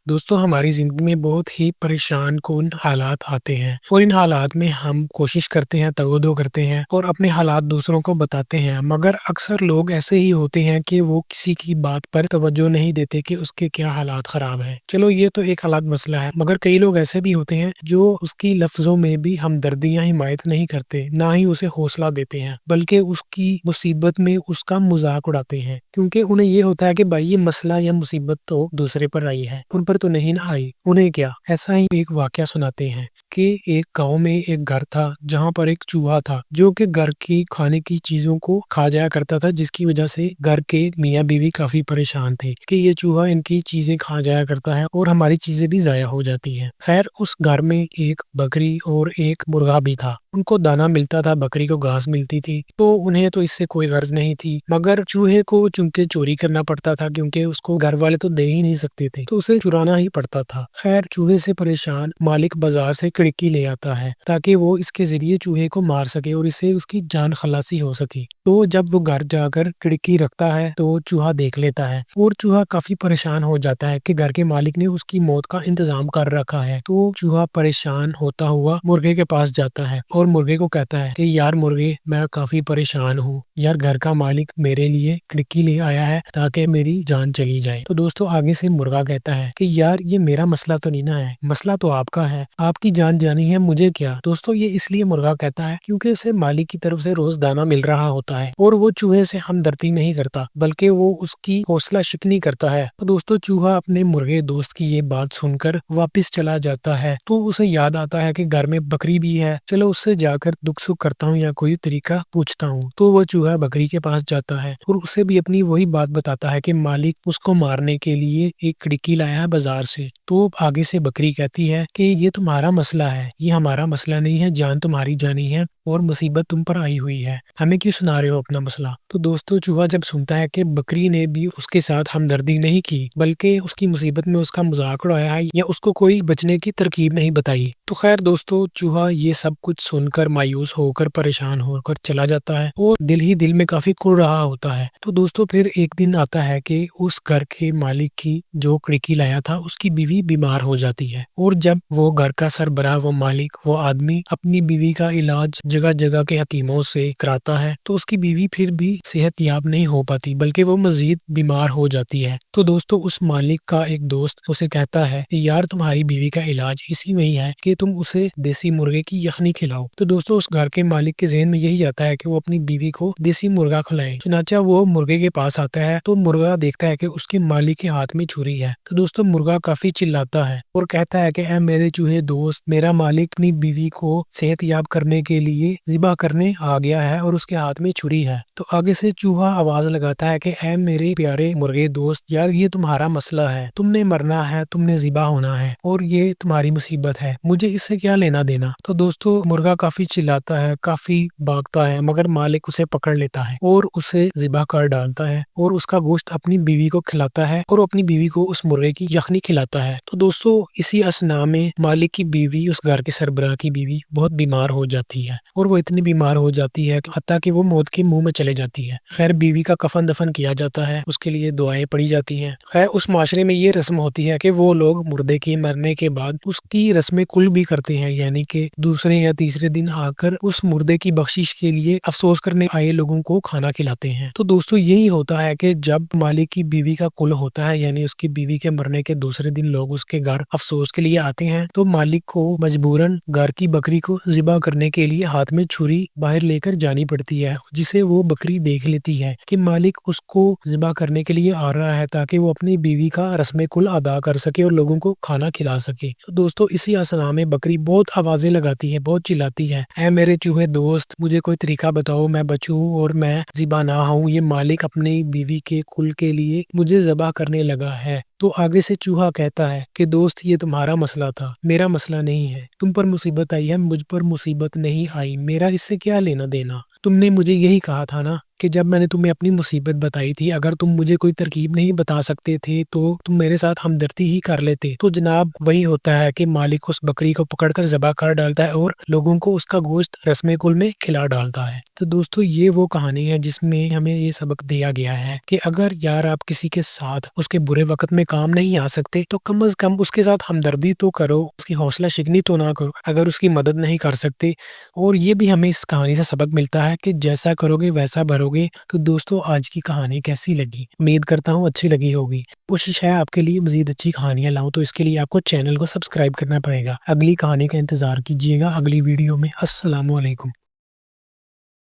دوستوں ہماری زندگی میں بہت ہی پریشان کن حالات آتے ہیں اور ان حالات میں ہم کوشش کرتے ہیں، تگودو کرتے ہیں اور اپنے حالات دوسروں کو بتاتے ہیں، مگر اکثر لوگ ایسے ہی ہوتے ہیں کہ وہ کسی کی بات پر توجہ نہیں دیتے کہ اس کے کیا حالات خراب ہیں۔ چلو یہ تو ایک الگ مسئلہ ہے، مگر کئی لوگ ایسے بھی ہوتے ہیں جو اس کی لفظوں میں بھی ہمدردیاں حمایت نہیں کرتے، نہ ہی اسے حوصلہ دیتے ہیں، بلکہ اس کی مصیبت میں اس کا مذاق اڑاتے ہیں، کیونکہ انہیں یہ ہوتا ہے کہ بھائی یہ مسئلہ یا مصیبت تو دوسرے پر آئی ہے، ان پر تو نہیں نہ آئی، انہیں کیا۔ ایسا ہی ایک واقعہ سناتے ہیں کہ ایک گاؤں میں ایک گھر تھا جہاں پر ایک چوہا تھا جو کہ گھر کی کھانے کی چیزوں کو کھا جایا کرتا تھا، جس کی وجہ سے گھر کے میاں بیوی کافی پریشان تھے کہ یہ چوہا ان کی چیزیں کھا جایا کرتا ہے اور ہماری چیزیں بھی ضائع ہو جاتی ہیں۔ خیر اس گھر میں ایک بکری اور ایک مرغا بھی تھا، ان کو دانا ملتا تھا، بکری کو گھاس ملتی تھی، تو انہیں تو اس سے کوئی غرض نہیں تھی، مگر چوہے کو چونکہ چوری کرنا پڑتا تھا کیونکہ اس کو گھر والے تو دے ہی نہیں سکتے تھے، تو اسے چرانا ہی پڑتا تھا۔ خیر چوہے سے پریشان مالک بازار سے کڑکی لے آتا ہے تاکہ وہ اس کے ذریعے چوہے کو مار سکے اور اسے اس کی جان خلاصی ہو سکے۔ تو جب وہ گھر جا کر کڑکی رکھتا ہے تو چوہا دیکھ لیتا ہے اور چوہا کافی پریشان ہو جاتا ہے کہ گھر کے مالک نے اس کی موت کا انتظام کر رکھا ہے۔ تو چوہا پریشان ہوتا ہوا مرغے کے پاس جاتا ہے اور مرغے کو کہتا ہے کہ یار مرغے، میں کافی پریشان ہوں یار، گھر کا مالک میرے لیے کڑکی لے آیا ہے تاکہ میری جان چلی جائے۔ تو دوستو آگے سے مرغا کہتا ہے کہ یار یہ میرا مسئلہ تو نہیں نہ ہے، مسئلہ تو آپ کا ہے، آپ کی جان جانی ہے، مجھے کیا۔ دوستو یہ اس لیے مرغا کہتا ہے کیونکہ اسے مالک کی طرف سے روز دانا مل رہا ہوتا ہے اور وہ چوہے سے ہمدردی نہیں کرتا بلکہ وہ اس کی حوصلہ شکنی کرتا ہے۔ تو دوستو چوہا اپنے مرغے دوست کی یہ بات سن کر واپس چلا جاتا ہے، تو اسے یاد آتا ہے کہ گھر میں بکری بھی ہے، چلو اس سے جا کر دکھ سکھ کرتا ہوں یا کوئی طریقہ پوچھتا ہوں۔ تو وہ چوہا بکری کے پاس جاتا ہے اور اسے بھی اپنی وہی بات بتاتا ہے کہ مالک اس کو مارنے کے لیے ایک کڑکی لایا ہے بازار سے۔ تو آگے سے بکری کہتی ہے کہ یہ تمہارا مسئلہ ہے، یہ ہمارا مسئلہ نہیں ہے، جان تمہاری جانی ہے اور مصیبت تم پر آئی ہوئی ہے، ہمیں کیوں سنا رہے ہو اپنا مسئلہ۔ تو دوستو چوہا جب سنتا ہے کہ بکری نے بھی اس کے ساتھ ہمدردی نہیں کی بلکہ اس کی مصیبت میں اس کا مذاق اڑایا ہے یا اس کو کوئی بچنے کی ترکیب نہیں بتائی، تو خیر دوستو چوہا یہ سب کچھ سن کر مایوس ہو کر پریشان ہو کر چلا جاتا ہے اور دل ہی دل میں کافی کڑ رہا ہوتا ہے۔ تو دوستو پھر ایک دن آتا ہے کہ اس گھر کے مالک کی جو کڑکی لایا تھا اس کی بیوی بیمار ہو جاتی ہے، اور جب وہ گھر کا سربراہ، وہ مالک، وہ آدمی اپنی بیوی کا علاج جگہ جگہ کے حکیموں سے کراتا ہے تو اس کی بیوی پھر بھی صحت یاب نہیں ہو پاتی بلکہ وہ مزید بیمار ہو جاتی ہے۔ تو دوستو اس مالک کا ایک دوست اسے کہتا ہے کہ یار تمہاری بیوی کا علاج اسی میں ہی ہے کہ تم اسے دیسی مرغے کی یخنی کھلاؤ۔ تو دوستو اس گھر کے مالک کے ذہن میں یہی آتا ہے کہ وہ اپنی بیوی کو دیسی مرغا کھلائے، چنانچہ وہ مرغے کے پاس آتا ہے تو مرغا دیکھتا ہے کہ اس کے مالک کے ہاتھ میں چھری ہے۔ تو دوستو مرغا کافی چلاتا ہے اور کہتا ہے کہ اے میرے چوہے دوست، میرا مالک اپنی بیوی کو صحت یاب کرنے کے لیے ذبح کرنے آ گیا ہے اور اس کے ہاتھ میں چھری ہے۔ تو آگے سے چوہا آواز لگاتا ہے کہ اے میرے پیارے مرغے دوست، یار یہ تمہارا مسئلہ ہے، تم نے مرنا ہے، تم نے ذبح ہونا ہے اور یہ تمہاری مصیبت ہے، مجھے اس سے کیا لینا دینا۔ تو دوستو مرغا کافی چلاتا ہے، کافی بھاگتا ہے، مگر مالک اسے پکڑ لیتا ہے اور اسے ذبح کر ڈالتا ہے اور اس کا گوشت اپنی بیوی کو کھلاتا ہے اور اپنی بیوی کو اس مرغے کی یخنی کھلاتا ہے۔ تو دوستو اسی اثناء میں مالک کی بیوی، اس گھر کے سربراہ کی بیوی بہت بیمار ہو جاتی ہے اور وہ اتنی بیمار ہو جاتی ہے حتیٰ کہ وہ موت کے منہ میں چلے جاتی ہے۔ خیر بیوی کا کفن دفن کیا جاتا ہے، اس کے لیے دعائیں پڑھی جاتی ہیں۔ خیر اس معاشرے میں یہ رسم ہوتی ہے کہ وہ لوگ مردے کے مرنے کے بعد اس کی رسم کل بھی کرتے ہیں، یعنی کہ دوسرے یا تیسرے دن آ کر اس مردے کی بخشش کے لیے افسوس کرنے آئے لوگوں کو کھانا کھلاتے ہیں۔ تو دوستو یہی ہوتا ہے کہ جب مالک کی بیوی کا کل ہوتا ہے، یعنی اس کی بیوی کے مرنے کے دوسرے دن لوگ اس کے گھر افسوس کے لیے آتے ہیں، تو مالک کو مجبوراً گھر کی بکری کو ذبح کرنے کے لیے ہاتھ میں چھری باہر لے کر جانی پڑتی ہے، جسے وہ بکری دیکھ لیتی ہے کہ مالک اس کو ذبح کرنے کے لیے آ رہا ہے تاکہ وہ اپنی بیوی کا رسم کل ادا کر سکے اور لوگوں کو کھانا کھلا سکے۔ تو دوستو اسی اثناء میں بکری بہت آوازیں لگاتی ہے، بہت چلاتی ہے، اے میرے چوہے دوست، مجھے کوئی طریقہ بتاؤ میں بچوں اور میں ذبح نہ ہوں، یہ مالک اپنی بیوی کے کل کے لیے مجھے ذبح کرنے لگا ہے۔ تو آگے سے چوہا کہتا ہے کہ دوست یہ تمہارا مسئلہ تھا، میرا مسئلہ نہیں ہے، تم پر مصیبت آئی ہے، مجھ پر مصیبت نہیں آئی، میرا اس سے کیا لینا دینا، تم نے مجھے یہی کہا تھا نا کہ جب میں نے تمہیں اپنی مصیبت بتائی تھی، اگر تم مجھے کوئی ترکیب نہیں بتا سکتے تھے تو تم میرے ساتھ ہمدردی ہی کر لیتے۔ تو جناب وہی ہوتا ہے کہ مالک اس بکری کو پکڑ کر ذبح کر ڈالتا ہے اور لوگوں کو اس کا گوشت رسم کل میں کھلا ڈالتا ہے۔ تو دوستو یہ وہ کہانی ہے جس میں ہمیں یہ سبق دیا گیا ہے کہ اگر یار آپ کسی کے ساتھ اس کے برے وقت میں کام نہیں آ سکتے تو کم از کم اس کے ساتھ ہمدردی تو کرو، اس کی حوصلہ شکنی تو نہ کرو اگر اس کی مدد نہیں کر سکتے۔ اور یہ بھی ہمیں اس کہانی سے سبق ملتا ہے کہ جیسا کرو گے ویسا بھرو گے۔ تو دوستو آج کی کہانی کیسی لگی؟ امید کرتا ہوں اچھی لگی ہوگی۔ کوشش ہے آپ کے لیے مزید اچھی کہانیاں لاؤں، تو اس کے لیے آپ کو چینل کو سبسکرائب کرنا پڑے گا۔ اگلی کہانی کا انتظار کیجیے گا اگلی ویڈیو میں۔ السلام علیکم۔